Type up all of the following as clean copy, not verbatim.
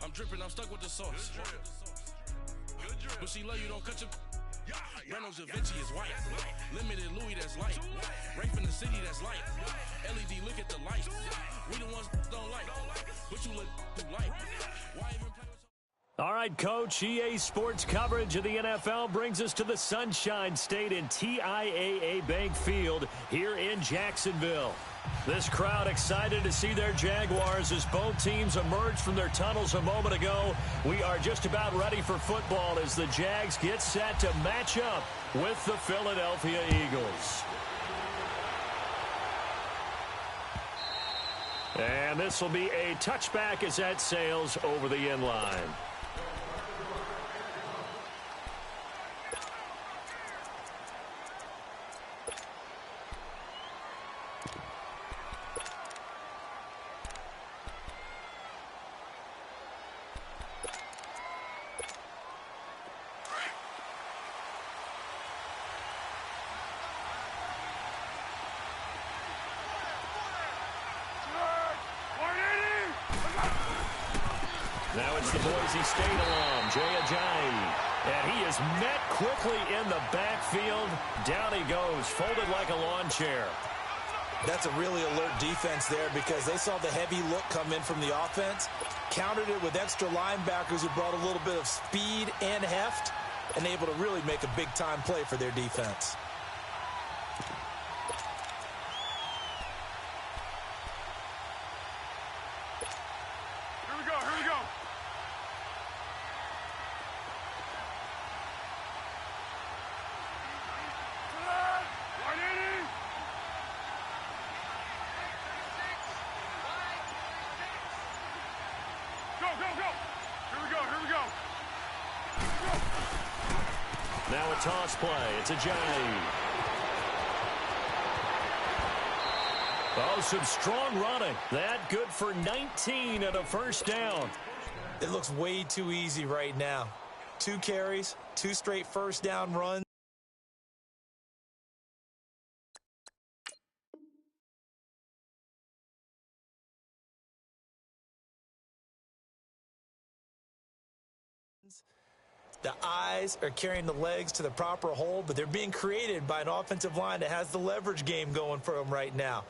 I'm dripping, I'm stuck with the sauce. But she love you, don't cut your... Reynolds Da Vinci is white. Limited Louis, that's light. Rape in the city, that's light. LED, look at the lights. We the ones don't like. But you look too light. Why even play with... All right, Coach, EA Sports coverage of the NFL brings us to the Sunshine State in TIAA Bank Field here in Jacksonville. This crowd excited to see their Jaguars as both teams emerged from their tunnels a moment ago. We are just about ready for football as the Jags get set to match up with the Philadelphia Eagles. And this will be a touchback as that sails over the end line. Now it's the Boise State alum, Jay Ajayi. And he is met quickly in the backfield. Down he goes, folded like a lawn chair. That's a really alert defense there because they saw the heavy look come in from the offense, countered it with extra linebackers who brought a little bit of speed and heft, and able to really make a big-time play for their defense. Now a toss play. It's Ajayi. Oh, some strong running. That good for 19 and a first down. It looks way too easy right now. 2 carries, 2 straight first down runs. The eyes are carrying the legs to the proper hole, but they're being created by an offensive line that has the leverage game going for him right now.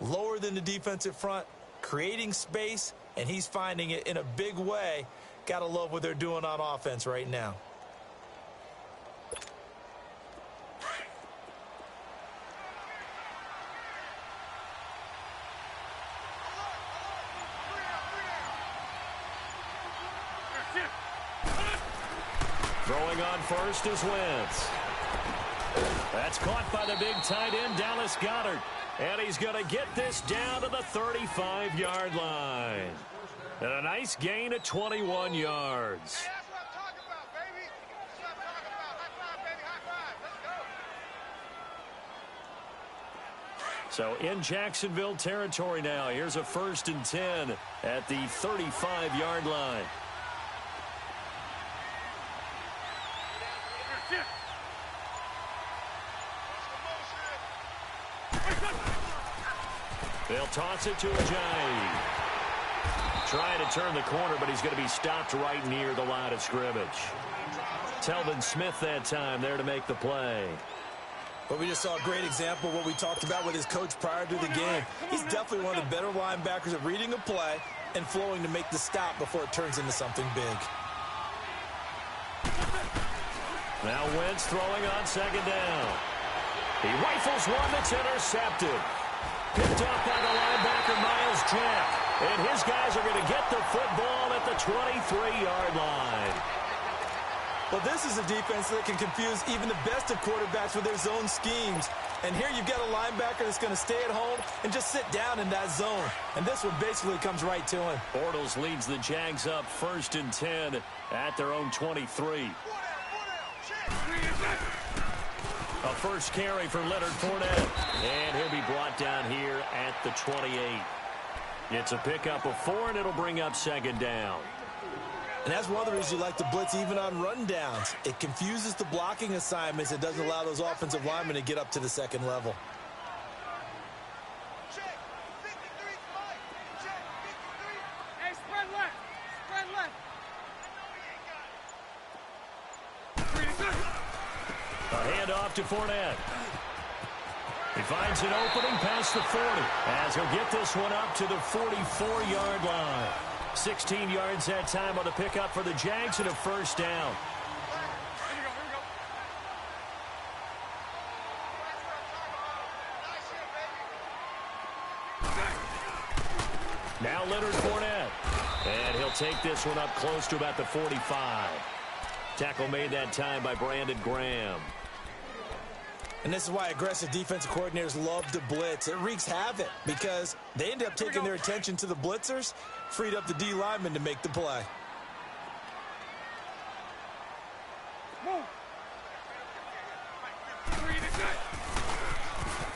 Lower than the defensive front, creating space, and he's finding it in a big way. Gotta love what they're doing on offense right now. Throwing on first is Wentz. That's caught by the big tight end, Dallas Goedert. And he's going to get this down to the 35-yard line. And a nice gain of 21 yards. Hey, that's what I'm talking about, baby. That's what I'm talking about. High five, baby. High five. Let's go. So in Jacksonville territory now. Here's a 1st and 10 at the 35-yard line. They'll toss it to Ajayi. Trying to turn the corner, but he's going to be stopped right near the line of scrimmage. Telvin Smith that time there to make the play. But we just saw a great example of what we talked about with his coach prior to the game. He's definitely one of the better linebackers at reading a play and flowing to make the stop before it turns into something big. Now Wentz throwing on 2nd down. He rifles one that's intercepted. Picked up by the linebacker, Miles Jack. And his guys are going to get the football at the 23-yard line. Well, this is a defense that can confuse even the best of quarterbacks with their zone schemes. And here you've got a linebacker that's going to stay at home and just sit down in that zone. And this one basically comes right to him. Bortles leads the Jags up 1st and 10 at their own 23. A first carry for Leonard Fournette. And he'll be brought down here at the 28. It's a pickup of 4, and it'll bring up 2nd down. And that's one of the reasons you like to blitz even on rundowns. It confuses the blocking assignments. It doesn't allow those offensive linemen to get up to the 2nd level. Hey, spread left. Spread left. off to Fournette. He finds an opening past the 40 as he'll get this one up to the 44-yard line. 16 yards that time on the pickup for the Jags and a first down. Now Leonard Fournette. And he'll take this one up close to about the 45. Tackle made that time by Brandon Graham. And this is why aggressive defensive coordinators love to blitz. It wreaks havoc because they end up taking their attention to the blitzers, freed up the D lineman to make the play.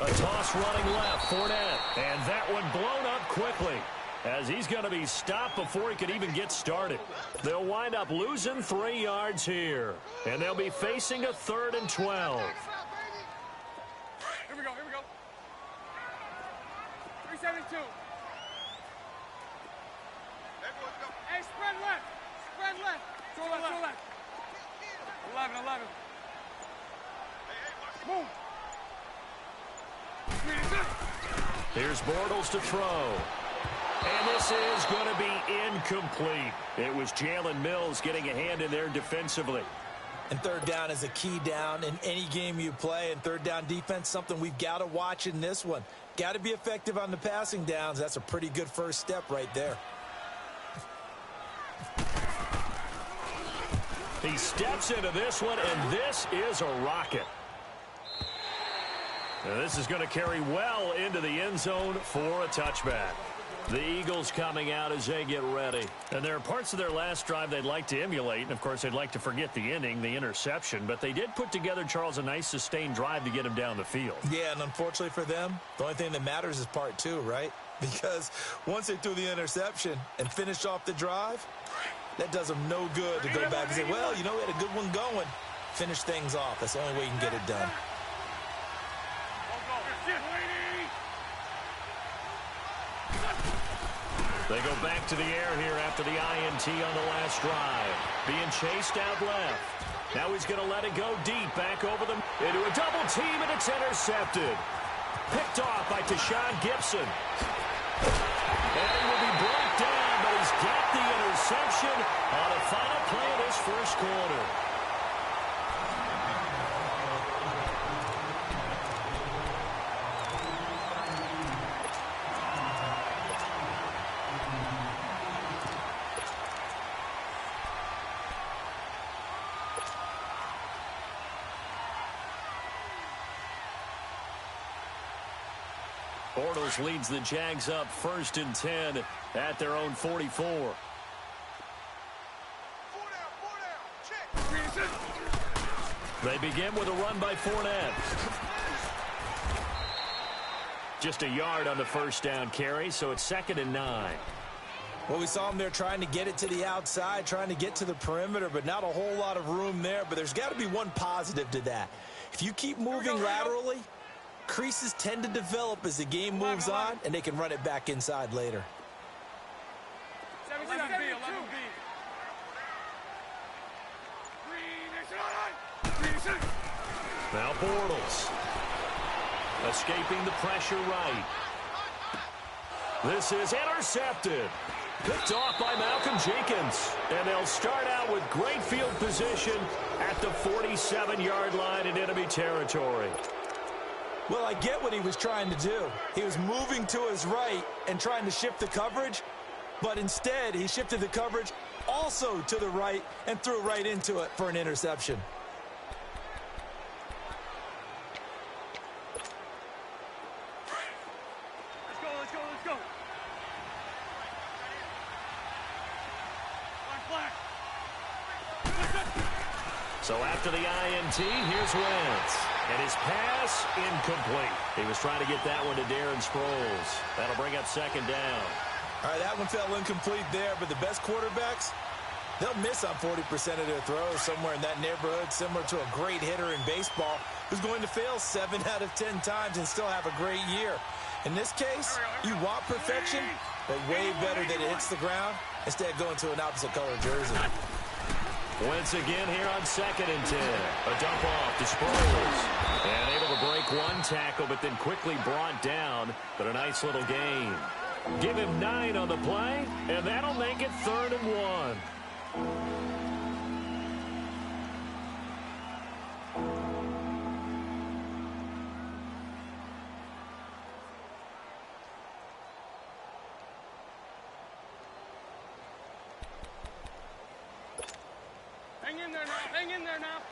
A toss running left, Fournette. And that one blown up quickly, as he's going to be stopped before he could even get started. They'll wind up losing 3 yards here, and they'll be facing a 3rd and 12. Here we go. 372. Hey, spread left. Go left. 11. Move. Here's Bortles to throw. And this is going to be incomplete. It was Jalen Mills getting a hand in there defensively. And third down is a key down in any game you play. And third down defense, something we've got to watch in this one. Got to be effective on the passing downs. That's a pretty good first step right there. He steps into this one, and this is a rocket. Now this is going to carry well into the end zone for a touchback. The Eagles coming out as they get ready. And there are parts of their last drive they'd like to emulate. And, of course, they'd like to forget the inning, the interception. But they did put together, Charles, a nice sustained drive to get him down the field. Yeah, and unfortunately for them, the only thing that matters is part 2, right? Because once they threw the interception and finished off the drive, that does them no good to go back and say, well, you know, we had a good one going. Finish things off. That's the only way you can get it done. They go back to the air here after the INT on the last drive. Being chased out left. Now he's going to let it go deep. Back over them into a double team, and it's intercepted. Picked off by Tashawn Gibson. And he will be brought down, but he's got the interception on the final play of this first quarter. Bortles leads the Jags up 1st and 10 at their own 44. 4 down. Check. They begin with a run by Fournette. Just a yard on the first down carry, so it's 2nd and 9. Well, we saw them there trying to get it to the outside, trying to get to the perimeter, but not a whole lot of room there. But there's got to be one positive to that. If you keep moving laterally, creases tend to develop as the game moves on, and they can run it back inside later. 11B. Now Bortles. Escaping the pressure right. This is intercepted. Picked off by Malcolm Jenkins. And they'll start out with great field position at the 47-yard line in enemy territory. Well, I get what he was trying to do. He was moving to his right and trying to shift the coverage, but instead he shifted the coverage also to the right and threw right into it for an interception. Let's go. So after the INT, here's Wentz. And his pass incomplete. He was trying to get that one to Darren Sproles. That'll bring up 2nd down. All right, that one fell incomplete there, but the best quarterbacks, they'll miss on 40% of their throws, somewhere in that neighborhood, similar to a great hitter in baseball who's going to fail 7 out of 10 times and still have a great year. In this case, you want perfection, but way better that it hits the ground instead of going to an opposite color jersey. Once again here on 2nd and 10. A dump off to Sproles. And able to break one tackle, but then quickly brought down. But a nice little gain. Give him 9 on the play, and that'll make it 3rd and 1. Hang in there now. Hang in there now.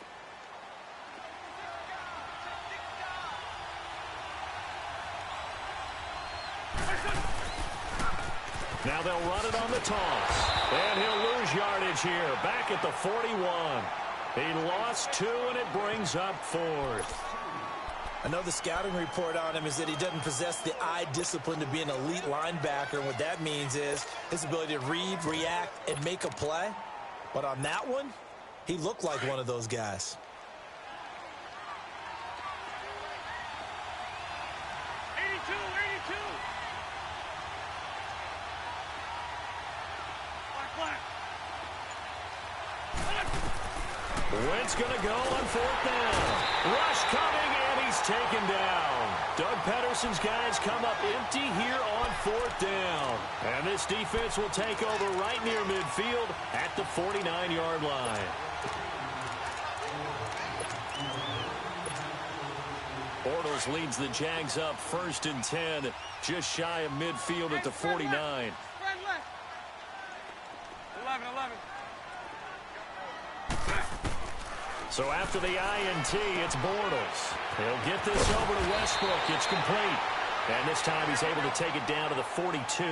Now they'll run it on the toss. And he'll lose yardage here. Back at the 41. He lost 2, and it brings up 4th. I know the scouting report on him is that he doesn't possess the eye discipline to be an elite linebacker. And what that means is his ability to read, react, and make a play. But on that one, he looked like one of those guys. Wentz going to go on 4th down. Rush coming, and he's taken down. Doug Pedersen's guys come up empty here on 4th down. And this defense will take over right near midfield at the 49-yard line. Bortles leads the Jags up 1st and 10, just shy of midfield at the 49. 11. So after the INT, it's Bortles. He'll get this over to Westbrook. It's complete. And this time he's able to take it down to the 42.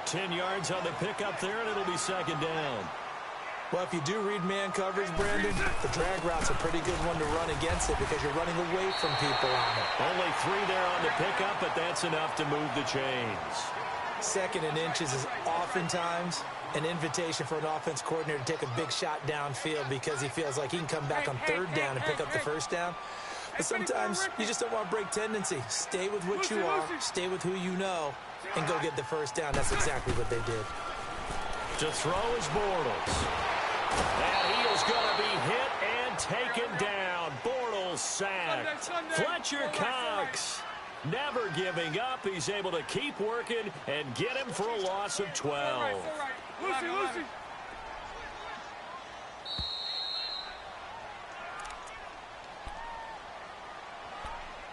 10 yards on the pickup there, and it'll be 2nd down. Well, if you do read man coverage, Brandon, the drag route's a pretty good one to run against it because you're running away from people on it. Only 3 there on the pickup, but that's enough to move the chains. 2nd and inches is oftentimes an invitation for an offense coordinator to take a big shot downfield because he feels like he can come back on 3rd down and pick up the 1st down. But sometimes you just don't want to break tendency. Stay with what you are, stay with who you know, and go get the 1st down. That's exactly what they did. To throw is Bortles. And he is going to be hit and taken down. Bortles sacked. Fletcher Cox never giving up. He's able to keep working and get him for a loss of 12. Lucy.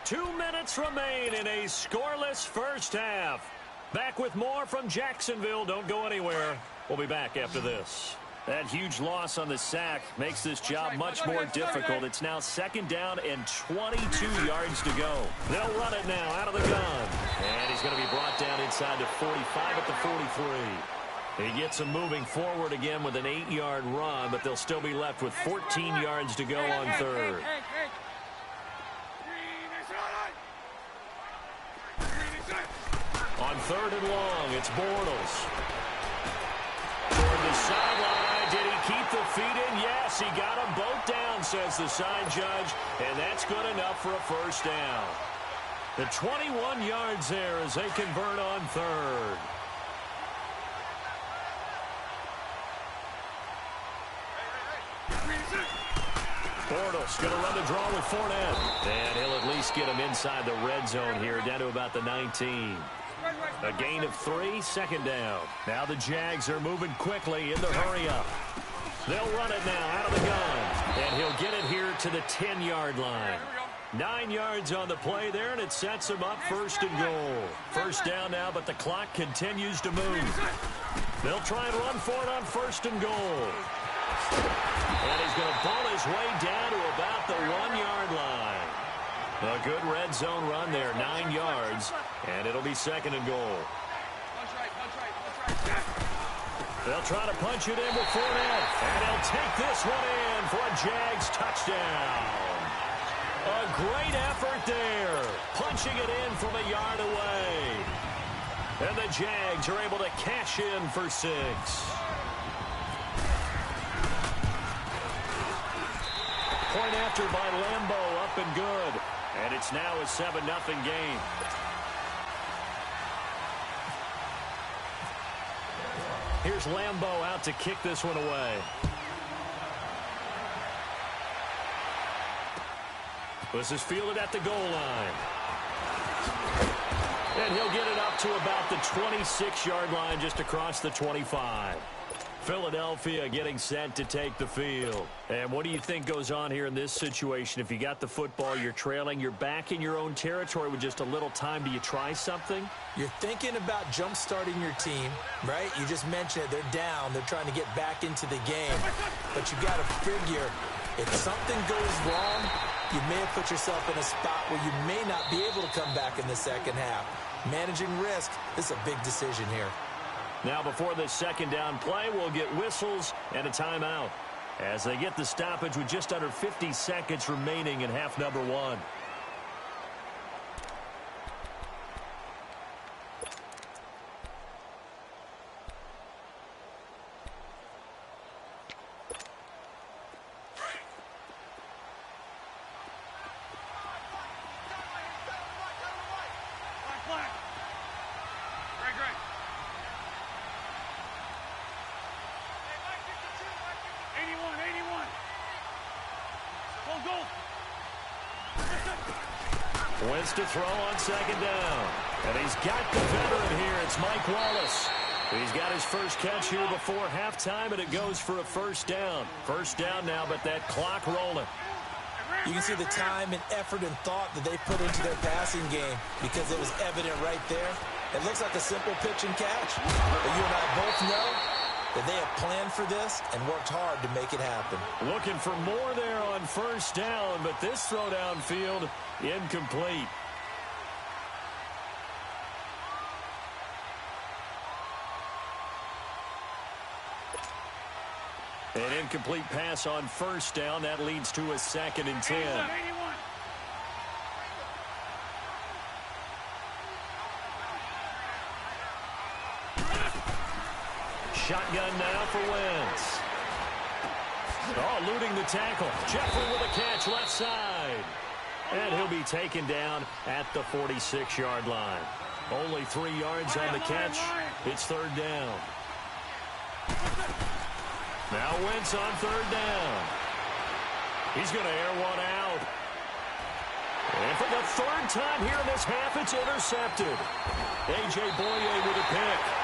2 minutes remain in a scoreless first half. Back with more from Jacksonville. Don't go anywhere. We'll be back after this. That huge loss on the sack makes this job much more difficult. It's now 2nd down and 22 yards to go. They'll run it now out of the gun. And he's going to be brought down inside the 45 at the 43. He gets him moving forward again with an 8-yard run, but they'll still be left with 14 yards to go on 3rd. On 3rd and long, it's Bortles. Toward the sideline, did he keep the feet in? Yes, he got them both down, says the side judge, and that's good enough for a 1st down. The 21 yards there as they convert on 3rd. Bortles going to run the draw with Fournette. And he'll at least get him inside the red zone here, down to about the 19. A gain of 3, 2nd down. Now the Jags are moving quickly in the hurry-up. They'll run it now out of the gun. And he'll get it here to the 10-yard line. 9 yards on the play there, and it sets him up 1st and goal. 1st down now, but the clock continues to move. They'll try and run for it on 1st and goal. And he's going to ball his way down to about the 1-yard line. A good red zone run there, 9 yards, and it'll be 2nd and goal. They'll try to punch it in with Fournette, and they'll take this one in for a Jags touchdown. A great effort there, punching it in from a yard away. And the Jags are able to cash in for 6. Point after by Lambeau, up and good. And it's now a 7-0 game. Here's Lambeau out to kick this one away. This is fielded at the goal line. And he'll get it up to about the 26-yard line, just across the 25. Philadelphia getting set to take the field. And what do you think goes on here in this situation? If you got the football, you're trailing, you're back in your own territory with just a little time. Do you try something? You're thinking about jump-starting your team, right? You just mentioned it. They're down. They're trying to get back into the game. But you got to figure, if something goes wrong, you may have put yourself in a spot where you may not be able to come back in the second half. Managing risk is a big decision here. Now, before this second down play, we'll get whistles and a timeout as they get the stoppage with just under 50 seconds remaining in half number one. Wins to throw on second down. And he's got the veteran here. It's Mike Wallace. He's got his first catch here before halftime, and it goes for a first down. First down now, but that clock rolling. You can see the time and effort and thought that they put into their passing game because it was evident right there. It looks like a simple pitch and catch. But you and I both know that they have planned for this and worked hard to make it happen. Looking for more there on first down, but this throw downfield incomplete. An incomplete pass on first down. That leads to a 2nd and 10. 81. Shotgun now for Wentz. Oh, eluding the tackle. Jeffrey with a catch left side. And he'll be taken down at the 46-yard line. Only 3 yards on the catch. It's third down. Now Wentz on third down. He's going to air one out. And for the third time here in this half, it's intercepted. A.J. Boye with a pick.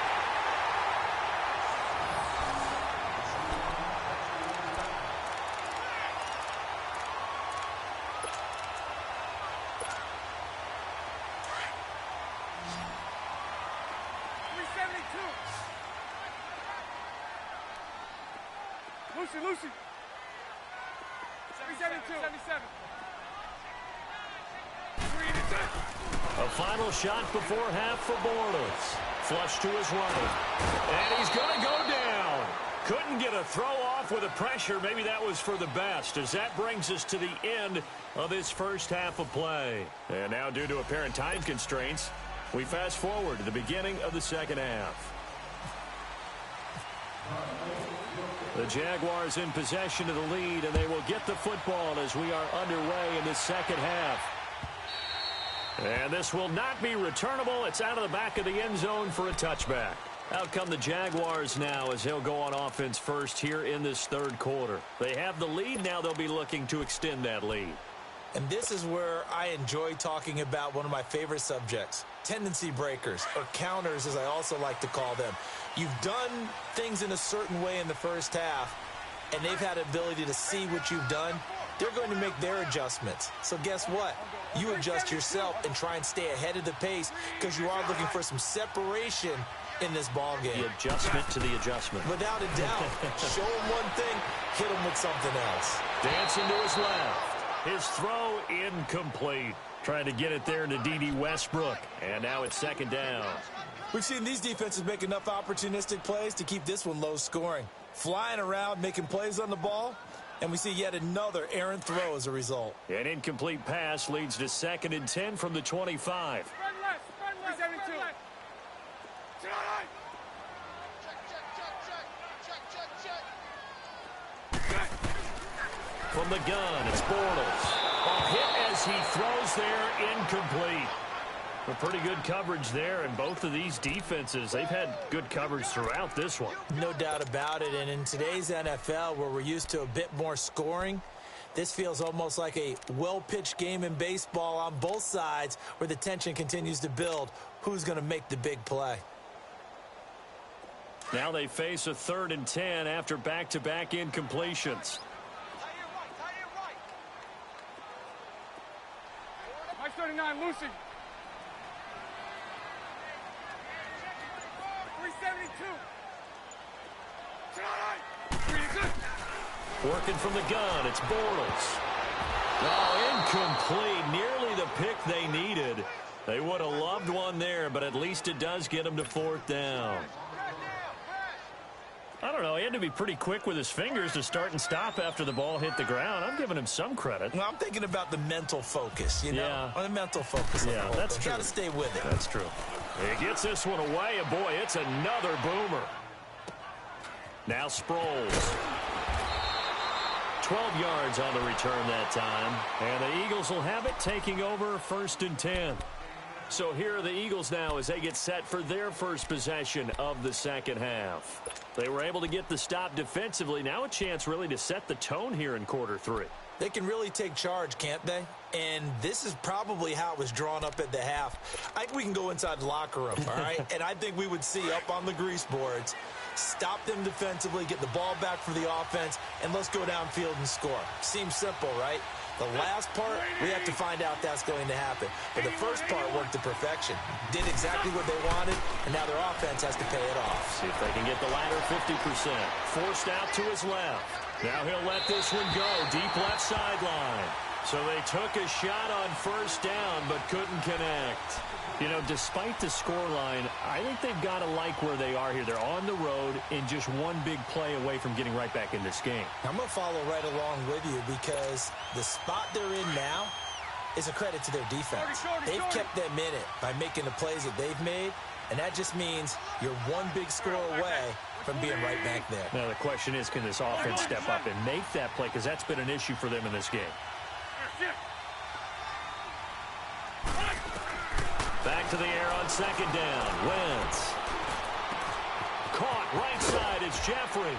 Lucy. 77. A final shot before half for Bortles. Flush to his right. And he's going to go down. Couldn't get a throw off with the pressure. Maybe that was for the best, as that brings us to the end of this first half of play. And now, due to apparent time constraints, we fast forward to the beginning of the second half. The Jaguars in possession of the lead, and they will get the football as we are underway in the second half. And this will not be returnable. It's out of the back of the end zone for a touchback. Out come the Jaguars now as they'll go on offense first here in this third quarter. They have the lead. Now they'll be looking to extend that lead. And this is where I enjoy talking about one of my favorite subjects, tendency breakers, or counters as I also like to call them. You've done things in a certain way in the first half, and they've had the ability to see what you've done. They're going to make their adjustments. So guess what? You adjust yourself and try and stay ahead of the pace because you are looking for some separation in this ball game. The adjustment to the adjustment. Without a doubt. Show him one thing, hit him with something else. Dancing to his left. His throw incomplete. Trying to get it there to D.D. Westbrook. And now it's second down. We've seen these defenses make enough opportunistic plays to keep this one low scoring. Flying around, making plays on the ball, and we see yet another errant throw as a result. An incomplete pass leads to 2nd and 10 from the 25. Run left, 72. From the gun, it's Bortles. A hit as he throws there, incomplete. A pretty good coverage there, and both of these defenses, they've had good coverage throughout this one. No doubt about it, and in today's NFL, where we're used to a bit more scoring, This feels almost like a well-pitched game in baseball on both sides where the tension continues to build. Who's going to make the big play? Now they face a 3rd and 10 after back-to-back incompletions. Mike 39, Lucy. 372. Working from the gun, it's Bortles. Oh, incomplete. Nearly the pick they needed. They would have loved one there, but at least it does get them to 4th down. I don't know. He had to be pretty quick with his fingers to start and stop after the ball hit the ground. I'm giving him some credit. Well, I'm thinking about the mental focus, you know? Yeah. On the mental focus. Yeah, that's true. Got to stay with it. That's true. He gets this one away, and boy, it's another boomer. Now Sproles. 12 yards on the return that time. And the Eagles will have it, taking over 1st and 10. So here are the Eagles now as they get set for their first possession of the second half. They were able to get the stop defensively. Now a chance really to set the tone here in quarter 3. They can really take charge, can't they? And this is probably how it was drawn up at the half. I think we can go inside the locker room, all right? And I think we would see up on the grease boards, stop them defensively, get the ball back for the offense, and let's go downfield and score. Seems simple, right? The last part, we have to find out that's going to happen. But the first part worked to perfection. Did exactly what they wanted, and now their offense has to pay it off. See if they can get the latter 50%. Forced out to his left. Now he'll let this one go. Deep left sideline. So they took a shot on 1st down, but couldn't connect. You know, despite the scoreline, I think they've got to like where they are here. They're on the road and just one big play away from getting right back in this game. I'm going to follow right along with you because the spot they're in now is a credit to their defense. They've kept them in it by making the plays that they've made, and that just means you're one big score away from being right back there. Now the question is, can this offense step up and make that play? Because that's been an issue for them in this game. Back to the air on 2nd down. Wentz. Caught right side. It's Jeffrey.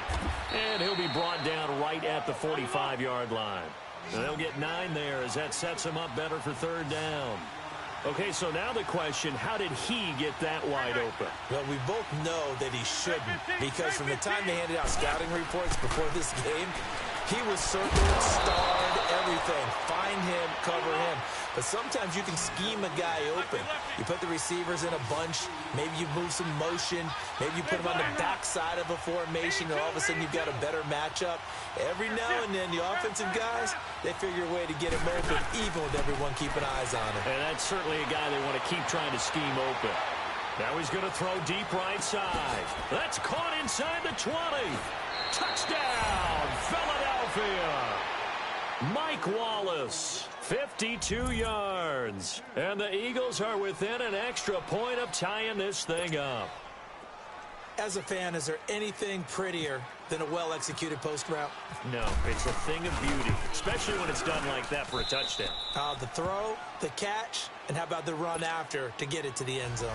And he'll be brought down right at the 45-yard line. And they'll get 9 there as that sets him up better for 3rd down. Okay, so now the question, how did he get that wide open? Well, we both know that he shouldn't because from the time they handed out scouting reports before this game, he was circled, starred, everything. Find him, cover him. But sometimes you can scheme a guy open. You put the receivers in a bunch. Maybe you move some motion. Maybe you put them on the backside of a formation, and all of a sudden you've got a better matchup. Every now and then, the offensive guys, they figure a way to get him open, even with everyone keeping eyes on him. And that's certainly a guy they want to keep trying to scheme open. Now he's going to throw deep right side. That's caught inside the 20. Touchdown, Philadelphia. Mike Wallace, 52 yards. And the Eagles are within an extra point of tying this thing up. As a fan, is there anything prettier than a well-executed post route? No, it's a thing of beauty, especially when it's done like that for a touchdown. The throw, the catch, and how about the run after to get it to the end zone?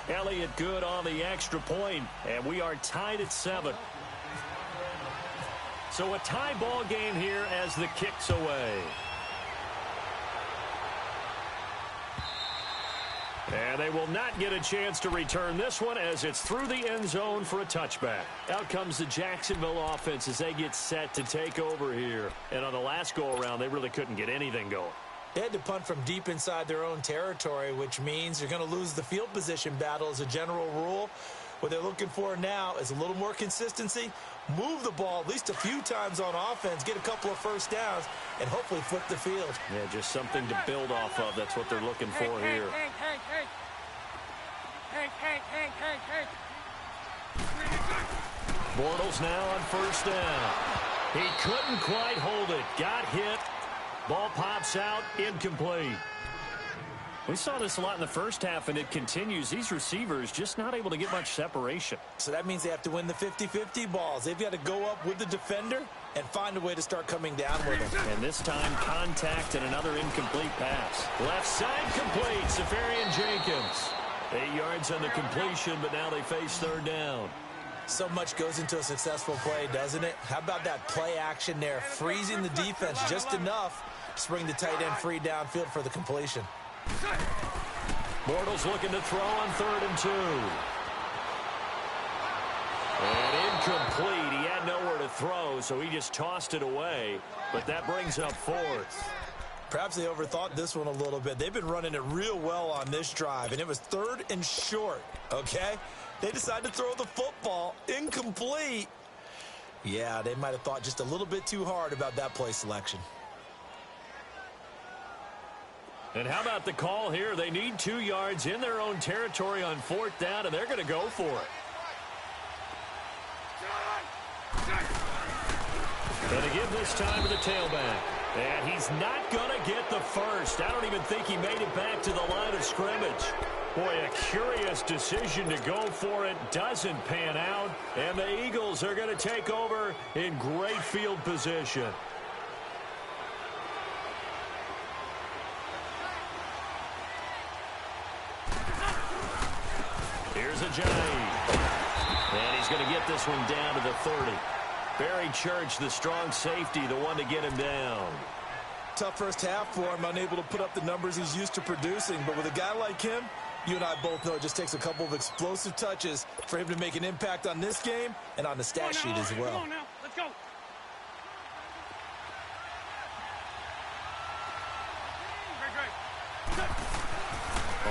Elliott good on the extra point, and we are tied at 7. So a tie ball game here as the kick's away. And they will not get a chance to return this one as it's through the end zone for a touchback. Out comes the Jacksonville offense as they get set to take over here. And on the last go-around, they really couldn't get anything going. They had to punt from deep inside their own territory, which means you're going to lose the field position battle as a general rule. What they're looking for now is a little more consistency, move the ball at least a few times on offense, get a couple of first downs, and hopefully flip the field. Yeah, just something to build off of. That's what they're looking for here. Bortles now on 1st down. He couldn't quite hold it. Got hit. Ball pops out. Incomplete. We saw this a lot in the first half, and it continues. These receivers just not able to get much separation. So that means they have to win the 50-50 balls. They've got to go up with the defender and find a way to start coming down with them. And this time, contact and another incomplete pass. Left side complete. Safarian Jenkins. 8 yards on the completion, but now they face 3rd down. So much goes into a successful play, doesn't it? How about that play action there, freezing the defense just enough to bring the tight end free downfield for the completion. Bortles looking to throw on 3rd and 2. And incomplete. He had nowhere to throw, so he just tossed it away. But that brings up 4th. Perhaps they overthought this one a little bit. They've been running it real well on this drive, and it was 3rd and short, okay? They decided to throw the football incomplete. Yeah, they might have thought just a little bit too hard about that play selection. And how about the call here? They need 2 yards in their own territory on 4th down, and they're going to go for it. Going to give this time to the tailback. And he's not going to get the first. I don't even think he made it back to the line of scrimmage. Boy, a curious decision to go for it. Doesn't pan out. And the Eagles are going to take over in great field position. Here's a Giant. And he's going to get this one down to the 30. Barry Church, the strong safety, the one to get him down. Tough first half for him, unable to put up the numbers he's used to producing. But with a guy like him, you and I both know it just takes a couple of explosive touches for him to make an impact on this game and on the stat sheet as well. Come on now, let's go.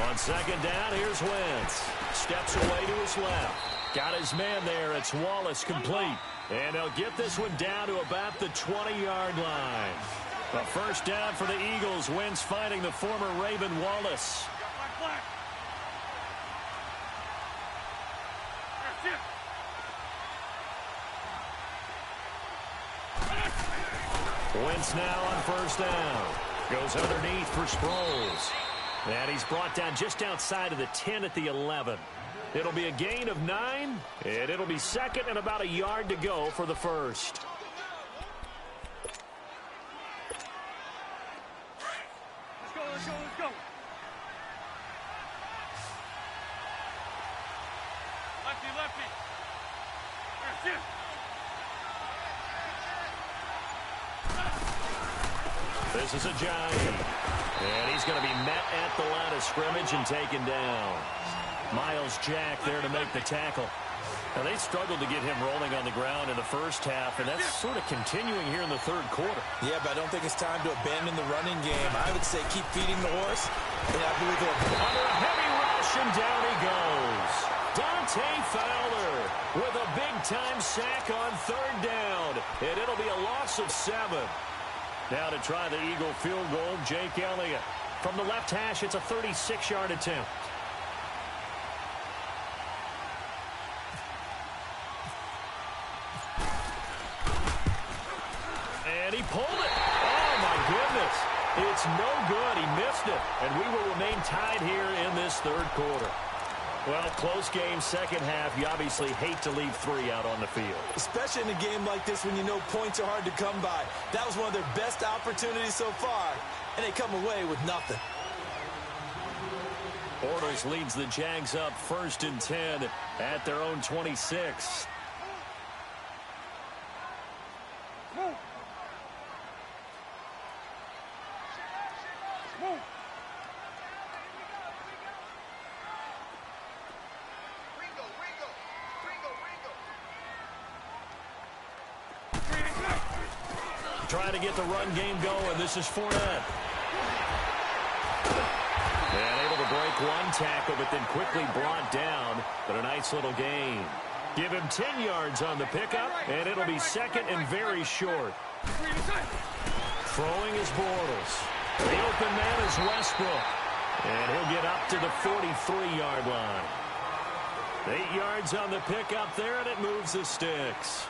On 2nd down, here's Wentz. Steps away to his left. Got his man there. It's Wallace complete. And they'll get this one down to about the 20-yard line. A first down for the Eagles. Wentz finding the former Raven Wallace. Wentz now on first down. Goes underneath for Sproles. And he's brought down just outside of the 10 at the 11. It'll be a gain of 9, and it'll be 2nd and about a yard to go for the first. Let's go, let's go, let's go. Lefty, lefty. That's it. This is a Giant. And he's going to be met at the line of scrimmage and taken down. Miles Jack there to make the tackle. Now, they struggled to get him rolling on the ground in the first half, and that's sort of continuing here in the 3rd quarter. Yeah, but I don't think it's time to abandon the running game. I would say keep feeding the horse, and I believe they'll... Under a heavy rush, and down he goes. Dante Fowler with a big-time sack on 3rd down, and it'll be a loss of 7. Now to try the Eagle field goal, Jake Elliott. From the left hash, it's a 36-yard attempt. And he pulled it. Oh, my goodness. It's no good. He missed it. And we will remain tied here in this 3rd quarter. Well, close game, 2nd half. You obviously hate to leave 3 out on the field. Especially in a game like this when you know points are hard to come by. That was one of their best opportunities so far, and they come away with nothing. Bortles leads the Jags up 1st and 10 at their own 26. Move. Move. Trying to get the run game going. This is Fournette. And able to break one tackle, but then quickly brought down. But a nice little gain. Give him 10 yards on the pickup, and it'll be 2nd and very short. Throwing is Bortles. The open man is Westbrook. And he'll get up to the 43-yard line. 8 yards on the pickup there, and it moves the sticks.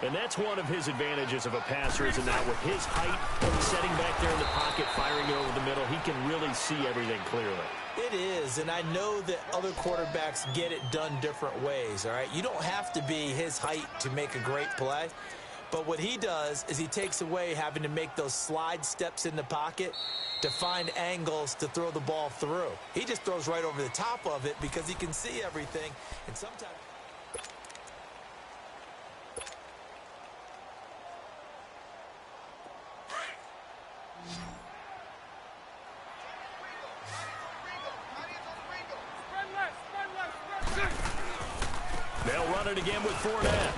And that's one of his advantages of a passer, is that with his height, setting back there in the pocket, firing it over the middle, he can really see everything clearly. It is, and I know that other quarterbacks get it done different ways, all right? You don't have to be his height to make a great play. But what he does is he takes away having to make those slide steps in the pocket to find angles to throw the ball through. He just throws right over the top of it because he can see everything. And sometimes... They'll run it again with Fournette.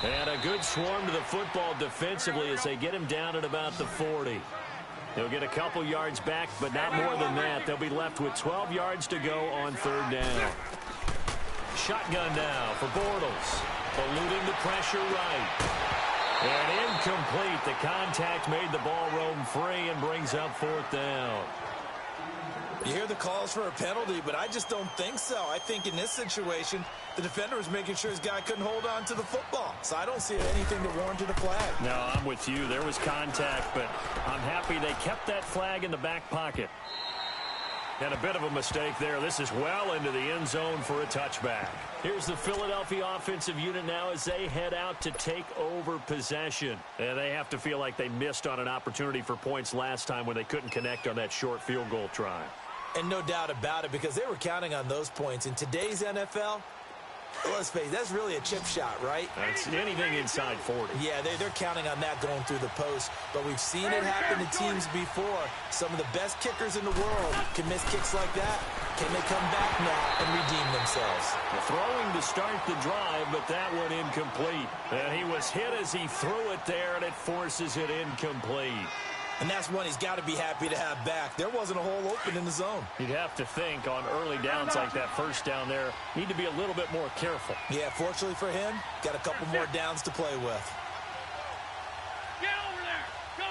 And a good swarm to the football defensively as they get him down at about the 40. He'll get a couple yards back, but not more than that. They'll be left with 12 yards to go on third down. Shotgun now for Bortles. Eluding the pressure right. And incomplete. The contact made the ball roam free and brings up fourth down. You hear the calls for a penalty, but I just don't think so. I think in this situation, the defender was making sure his guy couldn't hold on to the football. So I don't see anything that warranted a flag. No, I'm with you. There was contact, but I'm happy they kept that flag in the back pocket. And a bit of a mistake there. This is well into the end zone for a touchback. Here's the Philadelphia offensive unit now as they head out to take over possession. And they have to feel like they missed on an opportunity for points last time when they couldn't connect on that short field goal try. And no doubt about it, because they were counting on those points. In today's NFL, let's face it, that's really a chip shot, right? That's anything inside 40. Yeah, they're counting on that going through the post. But we've seen it happen to teams before. Some of the best kickers in the world can miss kicks like that. Can they come back now and redeem themselves? Throwing to start the drive, but that one incomplete. And he was hit as he threw it there, and it forces it incomplete. And that's one he's got to be happy to have back. There wasn't a hole open in the zone. You'd have to think on early downs like that first down there, need to be a little bit more careful. Yeah, fortunately for him, got a couple more downs to play with. Get over there. Go.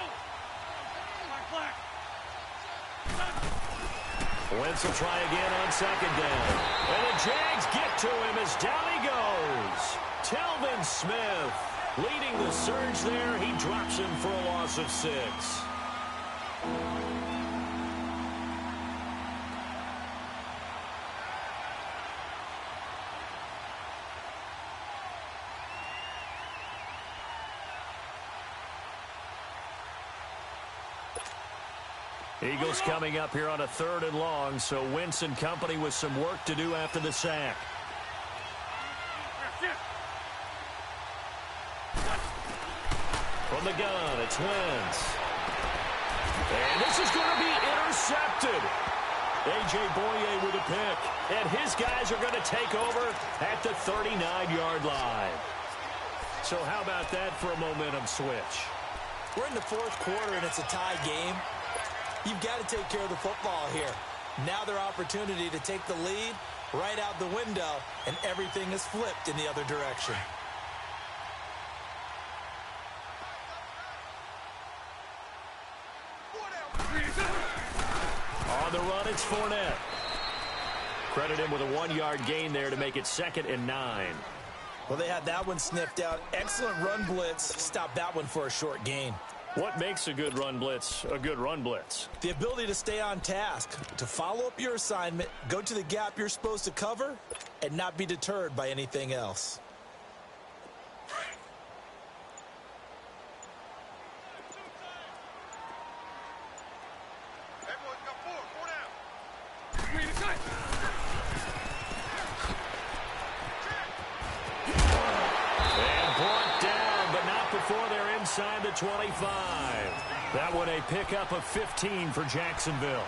Wentz will try again on second down. And the Jags get to him as down he goes. Telvin Smith leading the surge there. He drops him for a loss of 6. Eagles coming up here on a 3rd and long, so Wentz and company with some work to do after the sack. From the gun, it's Wentz. And this is going to be intercepted. A.J. Boye with a pick. And his guys are going to take over at the 39-yard line. So how about that for a momentum switch? We're in the 4th quarter, and it's a tie game. You've got to take care of the football here. Now their opportunity to take the lead right out the window, and everything is flipped in the other direction. On the run, it's Fournette. Credit him with a 1-yard gain there to make it 2nd and 9. Well, they had that one sniffed out. Excellent run blitz. Stopped that one for a short gain. What makes a good run blitz a good run blitz? The ability to stay on task, to follow up your assignment, go to the gap you're supposed to cover, and not be deterred by anything else. Everyone's got 4 down. And brought down, but not before they're inside the 25. That one a pickup of 15 for Jacksonville.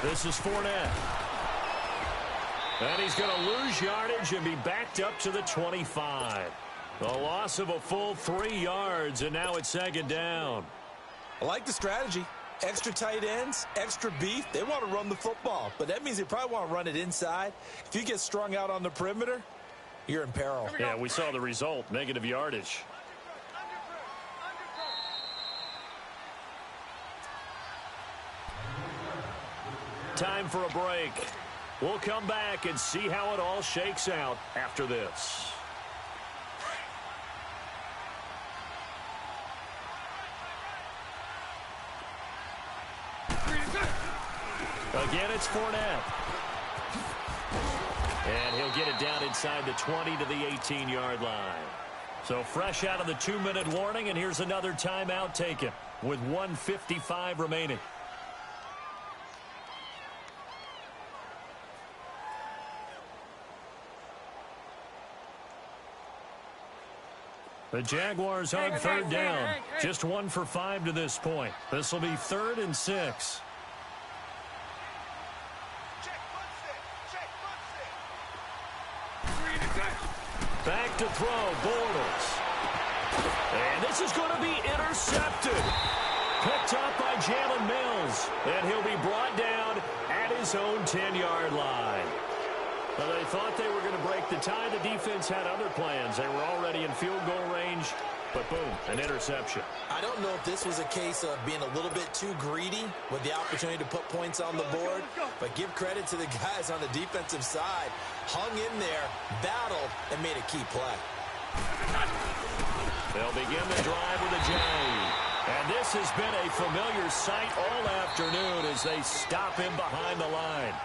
This is Fournette. And he's going to lose yardage and be backed up to the 25. A loss of a full 3 yards, and now it's 2nd down. I like the strategy. Extra tight ends, extra beef. They want to run the football, but that means they probably want to run it inside. If you get strung out on the perimeter, you're in peril. Yeah, we saw the result, negative yardage. Time for a break. We'll come back and see how it all shakes out after this. Again, it's Fournette. And he'll get it down inside the 20 to the 18-yard line. So fresh out of the 2-minute warning, and here's another timeout taken with 1:55 remaining. The Jaguars on third down. Just 1 for 5 to this point. This will be 3rd and 6. Back to throw, Bortles. And this is going to be intercepted. Picked up by Jalen Mills. And he'll be brought down at his own 10-yard line. Well, they thought they were going to break the tie. The defense had other plans. They were already in field goal range, but boom, an interception. I don't know if this was a case of being a little bit too greedy with the opportunity to put points on the board, but give credit to the guys on the defensive side. Hung in there, battled, and made a key play. They'll begin the drive with a jag. And this has been a familiar sight all afternoon as they stop him behind the line.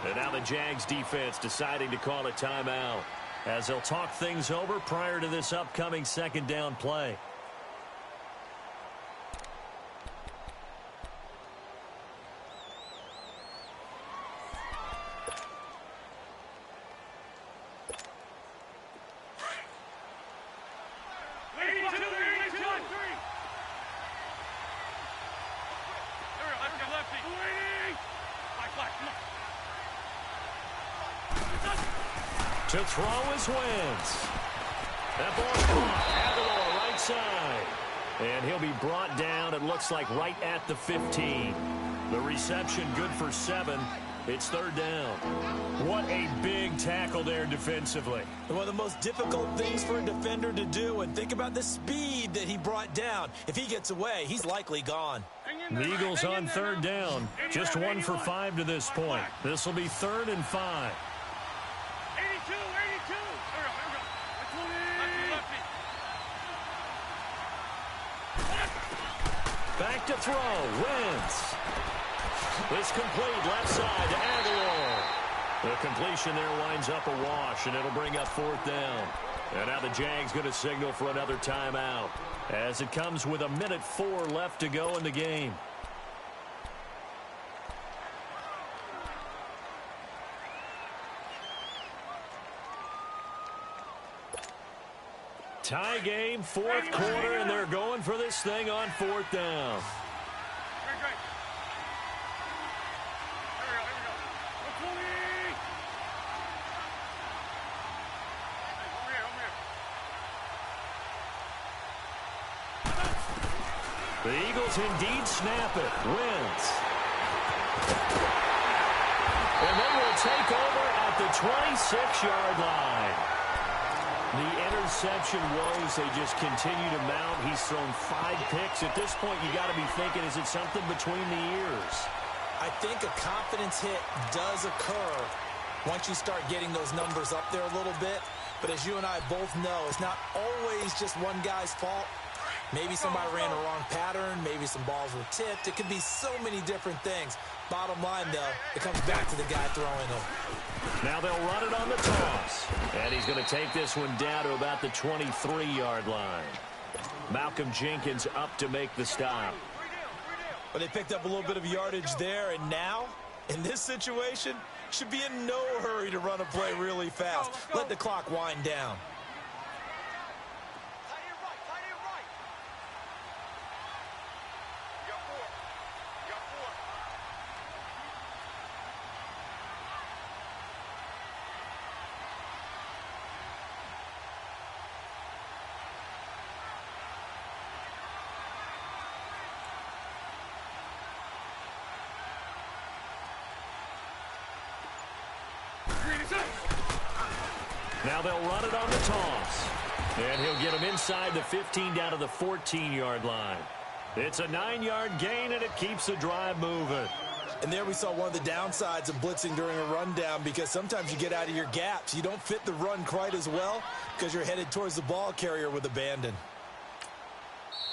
And now the Jags defense deciding to call a timeout as they'll talk things over prior to this upcoming 2nd down play. To throw is Wentz. That ball's caught. Aguilar right side. And he'll be brought down, it looks like, right at the 15. The reception good for 7. It's 3rd down. What a big tackle there defensively. One of the most difficult things for a defender to do, and think about the speed that he brought down. If he gets away, he's likely gone. The Eagles on 3rd down. Just 1 for 5 to this point. This will be 3rd and 5. Back to throw. Wentz. It's complete left side to Aguilar. The completion there winds up a wash, and it'll bring up 4th down. And now the Jags going to signal for another timeout as it comes with 1:04 left to go in the game. Tie game, 4th quarter, and they're going for this thing on 4th down. The Eagles indeed snap it. Wentz. And they will take over at the 26-yard line. The interception woes, they just continue to mount. He's thrown 5 picks. At this point, you got to be thinking, is it something between the ears? I think a confidence hit does occur once you start getting those numbers up there a little bit. But as you and I both know, it's not always just one guy's fault. Maybe somebody ran a wrong pattern. Maybe some balls were tipped. It could be so many different things. Bottom line, though, it comes back to the guy throwing them. Now they'll run it on the toss. And he's going to take this one down to about the 23-yard line. Malcolm Jenkins up to make the stop. But they picked up a little bit of yardage there, and now, in this situation, should be in no hurry to run a play really fast. Let the clock wind down. Now they'll run it on the toss. And he'll get him inside the 15 down to the 14-yard line. It's a 9-yard gain, and it keeps the drive moving. And there we saw one of the downsides of blitzing during a rundown, because sometimes you get out of your gaps. You don't fit the run quite as well because you're headed towards the ball carrier with abandon.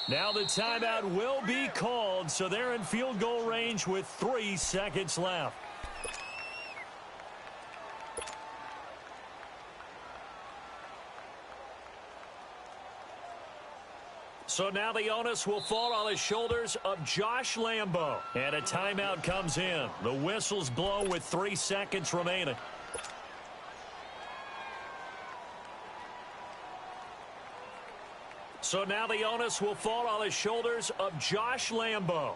Now the timeout will be called, so they're in field goal range with 3 seconds left. So now the onus will fall on the shoulders of Josh Lambo. And a timeout comes in. The whistles blow with 3 seconds remaining. So now the onus will fall on the shoulders of Josh Lambo.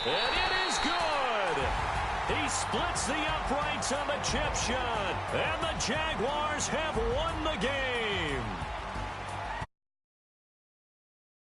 And it is good. He splits the uprights on the chip shot. And the Jaguars have won the game.